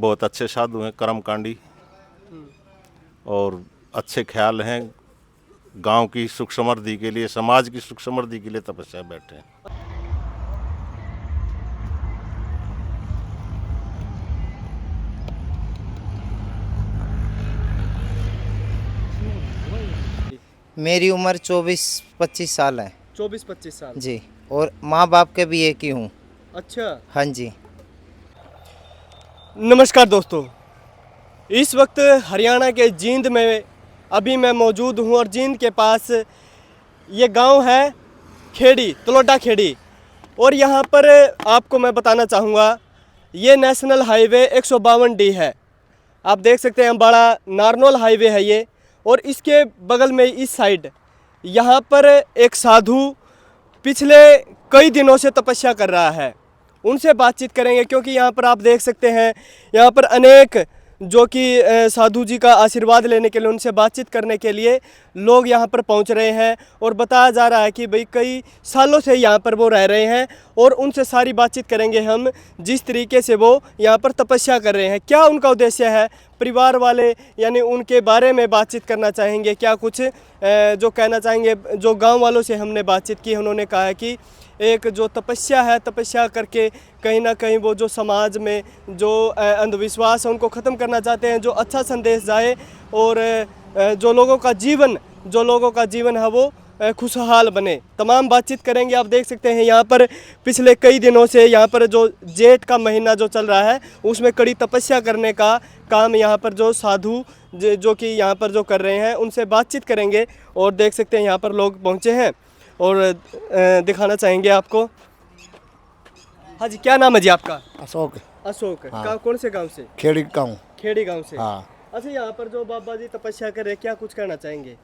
बहुत अच्छे साधु हैं, कर्मकांडी और अच्छे ख्याल हैं। गांव की सुख समृद्धि के लिए, समाज की सुख समृद्धि के लिए तपस्या बैठे हैं। मेरी उम्र 24-25 साल है 24-25 साल। जी, और माँ बाप के भी एक ही हूँ। अच्छा। हाँ जी। नमस्कार दोस्तों, इस वक्त हरियाणा के जींद में अभी मैं मौजूद हूँ और जींद के पास ये गांव है खेड़ी, तलोटा खेड़ी। और यहाँ पर आपको मैं बताना चाहूँगा, ये नेशनल हाईवे 152D है। आप देख सकते हैं बड़ा नारनौल हाईवे है ये। और इसके बगल में इस साइड यहाँ पर एक साधु पिछले कई दिनों से तपस्या कर रहा है। उनसे बातचीत करेंगे क्योंकि यहाँ पर आप देख सकते हैं यहाँ पर अनेक जो कि साधु जी का आशीर्वाद लेने के लिए, उनसे बातचीत करने के लिए लोग यहाँ पर पहुँच रहे हैं। और बताया जा रहा है कि भाई कई सालों से यहाँ पर वो रह रहे हैं और उनसे सारी बातचीत करेंगे हम, जिस तरीके से वो यहाँ पर तपस्या कर रहे हैं, क्या उनका उद्देश्य है, परिवार वाले यानी उनके बारे में बातचीत करना चाहेंगे, क्या कुछ जो कहना चाहेंगे। जो गाँव वालों से हमने बातचीत की, उन्होंने कहा है कि एक जो तपस्या है, तपस्या करके कहीं ना कहीं वो जो समाज में जो अंधविश्वास है उनको ख़त्म करना चाहते हैं, जो अच्छा संदेश जाए और जो लोगों का जीवन है वो खुशहाल बने। तमाम बातचीत करेंगे। आप देख सकते हैं यहाँ पर पिछले कई दिनों से यहाँ पर जो जेठ का महीना जो चल रहा है उसमें कड़ी तपस्या करने का काम यहाँ पर जो साधु जो कि यहाँ पर जो कर रहे हैं उनसे बातचीत करेंगे। और देख सकते हैं यहाँ पर लोग पहुँचे हैं और दिखाना चाहेंगे आपको। हाँ जी, क्या नाम है जी आपका? अशोक। अशोक। हाँ। कौन से गांव से? खेड़ी गाँव। खेड़ी गांव से। हाँ। अच्छा, यहाँ पर जो बाबा जी तपस्या कर रहे हैं, क्या कुछ कहना चाहेंगे?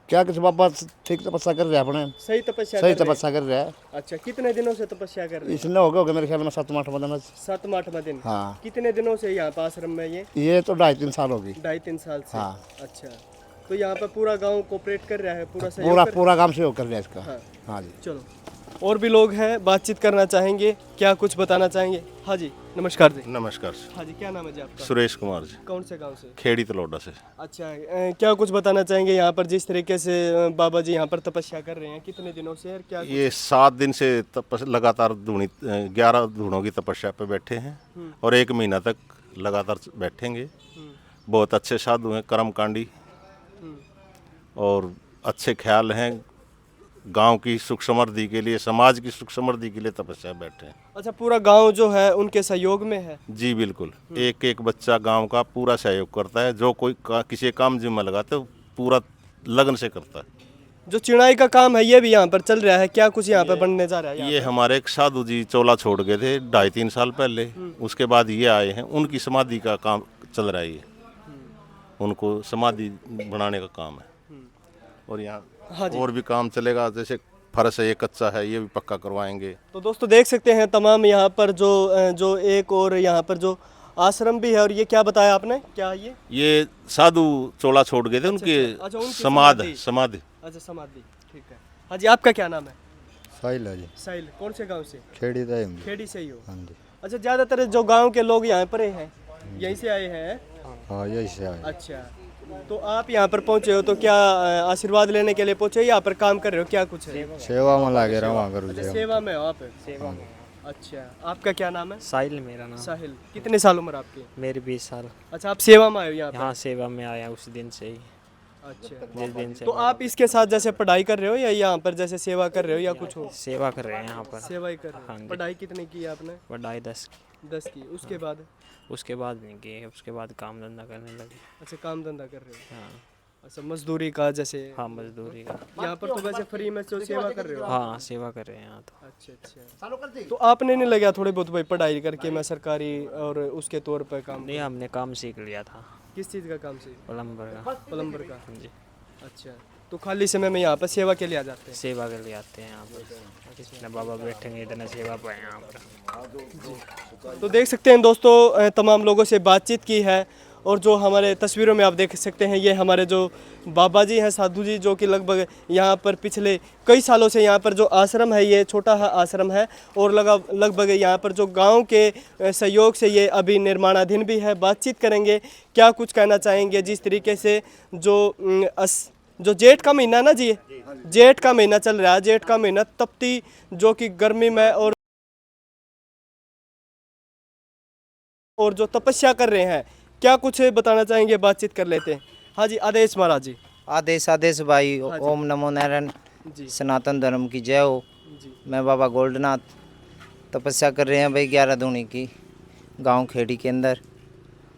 क्या किसी बाबा ठीक तपस्या कर रहे हैं अपने? सही तपस्या सही कर रहे हैं? तपस्या कर रहे हैं। अच्छा, कितने दिनों से तपस्या कर रहे हैं? इसने हो गया मेरे ख्याल में 7-8 दिन। 7-8वां दिन। हाँ। कितने दिनों से यहाँ पर आश्रम में ये तो 2.5-3 साल होगी। 2.5-3 साल से। हाँ। अच्छा, तो यहाँ पर पूरा गांव कोऑपरेट कर रहा है, पूरा सहयोग कर रहा पूरा काम सहयोग कर रहे हैं इसका। है? हाँ। हाँ जी। चलो, और भी लोग हैं, बातचीत करना चाहेंगे, क्या कुछ बताना चाहेंगे? हाँ जी, नमस्कार जी। नमस्कार। हाँ जी, क्या नाम है जी आपका? सुरेश कुमार जी, कौन से गांव से? खेड़ी तलोटा से। अच्छा, क्या कुछ बताना चाहेंगे यहाँ पर जिस तरीके से बाबा जी यहाँ पर तपस्या कर रहे हैं, कितने दिनों से और क्या ये 7 दिन से लगातार 11 धूणों की तपस्या पे बैठे हैं और 1 महीना तक लगातार बैठेंगे। बहुत अच्छे साधु हैं, कर्मकांडी और अच्छे ख्याल हैं। गांव की सुख समृद्धि के लिए, समाज की सुख समृद्धि के लिए तपस्या बैठे हैं। अच्छा, पूरा गांव जो है उनके सहयोग में है? जी बिल्कुल, एक एक बच्चा गांव का पूरा सहयोग करता है। जो कोई किसी काम जिम्मा लगाते है पूरा लगन से करता है। जो चिड़ाई का काम है ये भी यहाँ पर चल रहा है, क्या कुछ यहाँ पर बनने जा रहा है? ये हमारे एक साधु जी चोला छोड़ गए थे 2.5-3 साल पहले, उसके बाद ये आए हैं। उनकी समाधि का काम चल रहा है। ये उनको समाधि बनाने का काम है और यहाँ और भी काम चलेगा। जैसे फर्श है, ये कच्चा है, ये भी पक्का करवाएंगे। तो दोस्तों देख सकते हैं तमाम यहाँ पर जो एक और यहाँ पर जो आश्रम भी है। और ये क्या बताया आपने, क्या ये साधु चोला छोड़ गए थे, उनकी समाधि। अच्छा, समाधि, ठीक है। हाँ जी, आपका क्या नाम है? साहिल है जी। साहिल। कौन से गांव से? खेड़ी था। खेड़ी से ही हो? हाँ जी। अच्छा, ज़्यादातर जो गांव के लोग यहाँ पर हैं, यहीं से आए हैं? हाँ, यही से आए। अच्छा, तो आप यहाँ पर पहुँचे हो तो क्या आशीर्वाद लेने के लिए पहुँचे, यहाँ पर काम कर रहे हो, क्या कुछ है? सेवा में लगे रहा वहाँ अच्छा, सेवा में हो आप? सेवा में। अच्छा, आपका क्या नाम है? साहिल मेरा नाम। साहिल। कितने साल उम्र आपकी? मेरी 20 साल। अच्छा, आप सेवा में आए हो यहाँ पर? यहाँ सेवा में आया उस दिन से ही। अच्छा, जिस दिन से तो आप इसके साथ जैसे पढ़ाई कर रहे हो या यहाँ पर जैसे सेवा कर रहे हो या कुछ हो? सेवा कर रहे हैं यहाँ पर। सेवा ही कर रहे हाँ हो। जी। पढ़ाई कितनी की आपने? पढ़ाई 10 10 की। उसके बाद? उसके बाद नहीं की, उसके बाद काम धंधा करने लगे। अच्छा, काम धंधा कर रहे हो? हाँ। अच्छा, मजदूरी का जैसे? हाँ, मजदूरी का। यहाँ पर तो वैसे फ्री में जो सेवा कर रहे हो? हाँ, सेवा कर रहे हैं यहाँ तो। अच्छा अच्छा, तो आपने नहीं लगा थोड़े बहुत भाई पढ़ाई करके मैं सरकारी और उसके तौर पर काम? नहीं, हमने काम सीख लिया था। किस चीज़ का काम से? प्लम्बर का। प्लम्बर का। जी। अच्छा, तो खाली समय में यहाँ पर सेवा के लिए आ जाते हैं? सेवा के लिए आते हैं यहाँ पर। जितने बाबा बैठेंगे इतने सेवा पाए यहाँ पर। तो देख सकते हैं दोस्तों, तमाम लोगों से बातचीत की है और जो हमारे तस्वीरों में आप देख सकते हैं ये हमारे जो बाबा जी हैं, साधु जी, जो कि लगभग यहाँ पर पिछले कई सालों से यहाँ पर जो आश्रम है ये छोटा आश्रम है और लगभग यहाँ पर जो गांव के सहयोग से ये अभी निर्माणाधीन भी है। बातचीत करेंगे, क्या कुछ कहना चाहेंगे जिस तरीके से जो जेठ का महीना ना जी, जेठ का महीना चल रहा है, जेठ का महीना तपती जो कि गर्मी में और जो तपस्या कर रहे हैं, क्या कुछ बताना चाहेंगे, बातचीत कर लेते हैं। हाँ जी, आदेश महाराज जी। आदेश आदेश भाई। हाँ जी। ओम नमो नारायण। जी सनातन धर्म की जय हो। जी। मैं बाबा गोल्डनाथ तपस्या कर रहे हैं भाई 11 दूनी की, गांव खेड़ी के अंदर।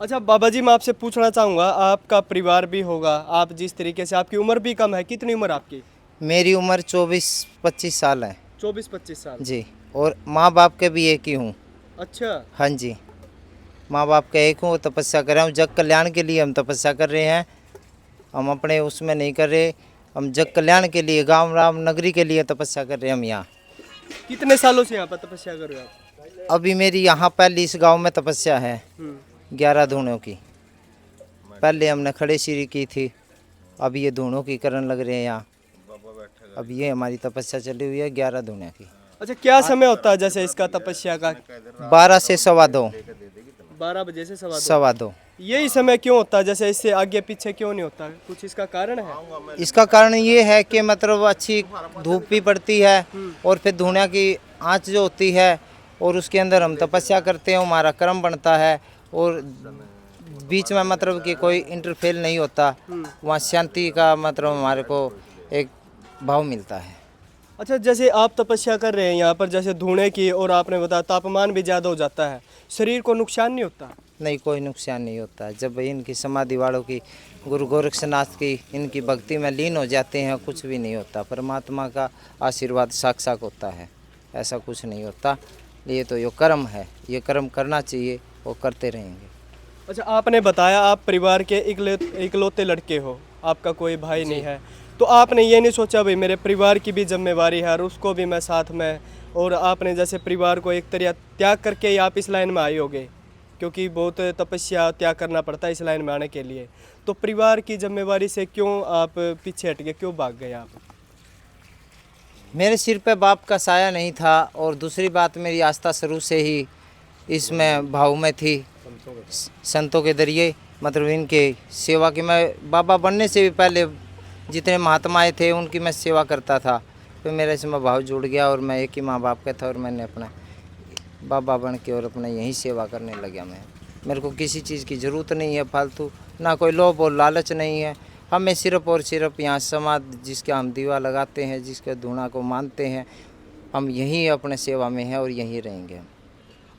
अच्छा बाबा जी, मैं आपसे पूछना चाहूँगा, आपका परिवार भी होगा, आप जिस तरीके से, आपकी उम्र भी कम है, कितनी उम्र आपकी? मेरी उम्र 24-25 साल है 24-25 साल। जी। और माँ बाप के भी एक ही हूँ। अच्छा। हाँ जी, माँ बाप का एक हूँ, तपस्या कर रहा हूँ। जग कल्याण के लिए हम तपस्या कर रहे हैं, हम अपने उसमें नहीं कर रहे। हम जग कल्याण के लिए, गांव राम नगरी के लिए तपस्या कर रहे हैं हम यहाँ। कितने सालों से यहाँ पर तपस्या कर रहे हो आप? अभी मेरी यहाँ पहली इस गांव में तपस्या है 11 धूनों की। पहले हमने खड़े श्री की थी, अब ये धूनों की करने लग रहे हैं यहाँ। अब ये हमारी तपस्या चली हुई है 11 धूनों की। अच्छा, क्या समय होता है जैसे इसका तपस्या का? 12 से 2:15। 12 बजे से 2:15। 2:15। यही समय क्यों होता है, जैसे इससे आगे पीछे क्यों नहीं होता? कुछ इसका कारण है? इसका कारण ये है कि मतलब अच्छी धूप भी पड़ती है और फिर धुआं की आँच जो होती है और उसके अंदर हम तपस्या करते हैं, हमारा कर्म बनता है और बीच में मतलब कि कोई इंटरफेयर नहीं होता। वहाँ शांति का मतलब हमारे को एक भाव मिलता है। अच्छा, जैसे आप तपस्या कर रहे हैं यहाँ पर, जैसे धुएं की, और आपने बताया तापमान भी ज़्यादा हो जाता है, शरीर को नुकसान नहीं होता? नहीं, कोई नुकसान नहीं होता। जब इनकी समाधि वालों की, गुरु गोरक्षनाथ की, इनकी भक्ति में लीन हो जाते हैं, कुछ भी नहीं होता। परमात्मा का आशीर्वाद साक्षात होता है, ऐसा कुछ नहीं होता। ये तो ये कर्म है, ये कर्म करना चाहिए और करते रहेंगे। अच्छा, आपने बताया आप परिवार के इकलौते लड़के हो, आपका कोई भाई नहीं है, तो आपने ये नहीं सोचा भाई मेरे परिवार की भी जिम्मेवारी है और उसको भी मैं साथ में, और आपने जैसे परिवार को एक तरह त्याग करके ही आप इस लाइन में आए होगे, क्योंकि बहुत तपस्या त्याग करना पड़ता है इस लाइन में आने के लिए, तो परिवार की जिम्मेवारी से क्यों आप पीछे हट गए, क्यों भाग गए आप? मेरे सिर पे बाप का साया नहीं था और दूसरी बात, मेरी आस्था शुरू से ही इसमें भाव में थी, संतों के जरिए, मतलब इनके सेवा की। मैं बाबा बनने से भी पहले जितने महात्माएं थे उनकी मैं सेवा करता था, फिर मेरे इसमें भाव जुड़ गया और मैं एक ही माँ बाप का था और मैंने अपना बाबा बन के और अपना यहीं सेवा करने लगा। मेरे को किसी चीज़ की ज़रूरत नहीं है फालतू, ना कोई लोभ और लालच नहीं है। हमें सिर्फ और सिर्फ यहाँ समाज जिसका हम दीवा लगाते हैं, जिसके धुना को मानते हैं, हम यहीं अपने सेवा में हैं और यहीं रहेंगे हम।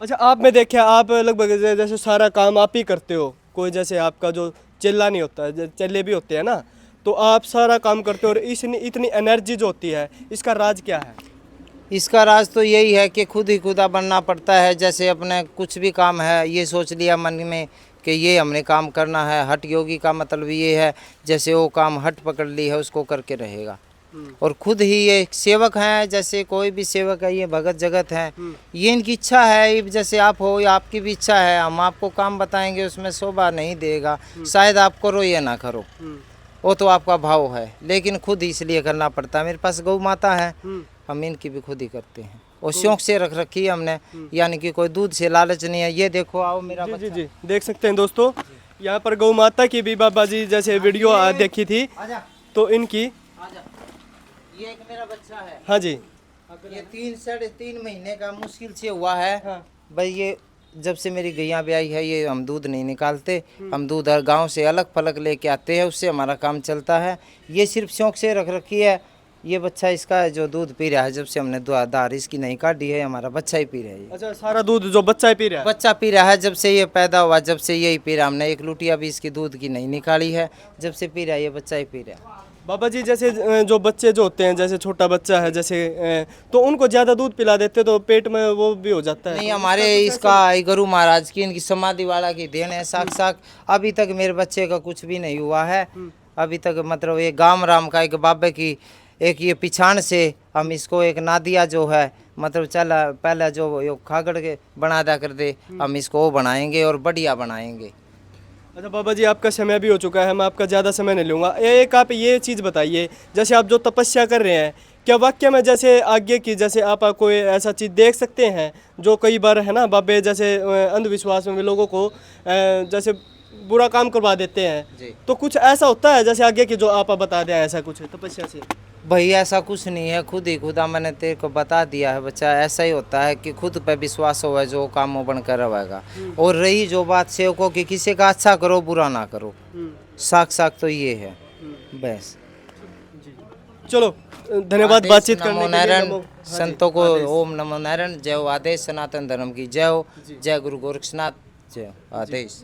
अच्छा, आप में देखे, आप लगभग जैसे सारा काम आप ही करते हो, कोई जैसे आपका जो चेला नहीं होता है, चेले भी होते हैं ना, तो आप सारा काम करते हो और इतनी एनर्जी जो होती है, इसका राज क्या है? इसका राज तो यही है कि खुद ही खुदा बनना पड़ता है। जैसे अपने कुछ भी काम है, ये सोच लिया मन में कि ये हमने काम करना है। हठ योगी का मतलब ये है, जैसे वो काम हट पकड़ ली है उसको करके रहेगा। और खुद ही ये सेवक हैं, जैसे कोई भी सेवक है, ये भगत जगत है, ये इनकी इच्छा है। जैसे आप हो या आपकी भी इच्छा है, हम आपको काम बताएंगे, उसमें शोभा नहीं देगा, शायद आप करो या ना करो, वो तो आपका भाव है, लेकिन खुद ही इसलिए करना पड़ता है। मेरे पास गौ माता है, हम इनकी भी खुद ही करते हैं और शौक से रख रखी है हमने, यानी कि कोई दूध से लालच नहीं है। ये देखो, आओ मेरा जी जी, देख सकते हैं दोस्तों, यहाँ पर गौ माता की भी बाबा जी जैसे वीडियो देखी थी, तो इनकी, ये एक मेरा बच्चा है। हाँ जी, ये 3-3.5 महीने का मुश्किल से हुआ है। हाँ। भाई ये जब से मेरी गैया ब्याई है, ये हम दूध नहीं निकालते, हम दूध हर गांव से अलग फलक लेके आते हैं, उससे हमारा काम चलता है। ये सिर्फ शौक से रख रखी है। ये बच्चा इसका है जो दूध पी रहा है, जब से हमने धार इसकी नहीं काटी है, हमारा बच्चा ही पी रहा है। अच्छा, सारा दूध जो बच्चा ही पी रहा है? बच्चा पी रहा है, जब से ये पैदा हुआ, जब से यही पी रहा। हमने एक लुटिया भी इसकी दूध की नहीं निकाली है, जब से पी रहा है ये बच्चा ही पी रहा है। बाबा जी, जैसे जो बच्चे जो होते हैं, जैसे छोटा बच्चा है जैसे, तो उनको ज़्यादा दूध पिला देते तो पेट में वो भी हो जाता है? नहीं, हमारे इसका गुरु महाराज की, इनकी समाधि वाला की देन है साक्षात। अभी तक मेरे बच्चे का कुछ भी नहीं हुआ है अभी तक। मतलब ये गाम राम का एक बाबे की एक ये पिछाण से हम इसको एक नादिया जो है, मतलब चला पहले जो खागड़ के बना दिया कर दे, हम इसको वो बनाएंगे और बढ़िया बनाएंगे। अच्छा बाबा जी, आपका समय भी हो चुका है, मैं आपका ज़्यादा समय नहीं लूँगा। एक आप ये चीज़ बताइए, जैसे आप जो तपस्या कर रहे हैं, क्या वाक्य में जैसे आगे की जैसे आप कोई ऐसा चीज़ देख सकते हैं जो कई बार है ना बाबे जैसे अंधविश्वास में भी लोगों को जैसे बुरा काम करवा देते हैं, तो कुछ ऐसा होता है जैसे आगे की जो आप बता दें, ऐसा कुछ तपस्या से? भाई ऐसा कुछ नहीं है, खुद ही खुदा मैंने तेरे को बता दिया है बच्चा। ऐसा ही होता है कि खुद पे विश्वास हो जो काम वो बनकर रहेगा। और रही जो बात सेवकों की, किसी का अच्छा करो बुरा ना करो, साक्षात तो ये है बस। चलो धन्यवाद बातचीत करने के लिए। नारायण संतों को ओम नमो नारायण। जय हो आदेश सनातन धर्म की जय हो। जय गुरु गोरक्षनाथ। जय आदेश।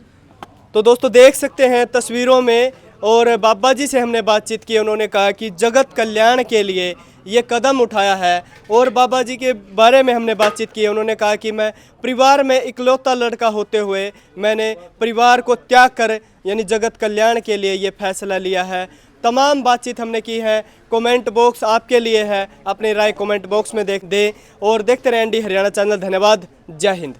तो दोस्तों देख सकते हैं तस्वीरों में, और बाबा जी से हमने बातचीत की। उन्होंने कहा कि जगत कल्याण के लिए ये कदम उठाया है। और बाबा जी के बारे में हमने बातचीत की। उन्होंने कहा कि मैं परिवार में इकलौता लड़का होते हुए मैंने परिवार को त्याग कर यानी जगत कल्याण के लिए ये फैसला लिया है। तमाम बातचीत हमने की है। कमेंट बॉक्स आपके लिए है, अपनी राय कमेंट बॉक्स में दें और देखते रहें ND हरियाणा चैनल। धन्यवाद। जय हिंद।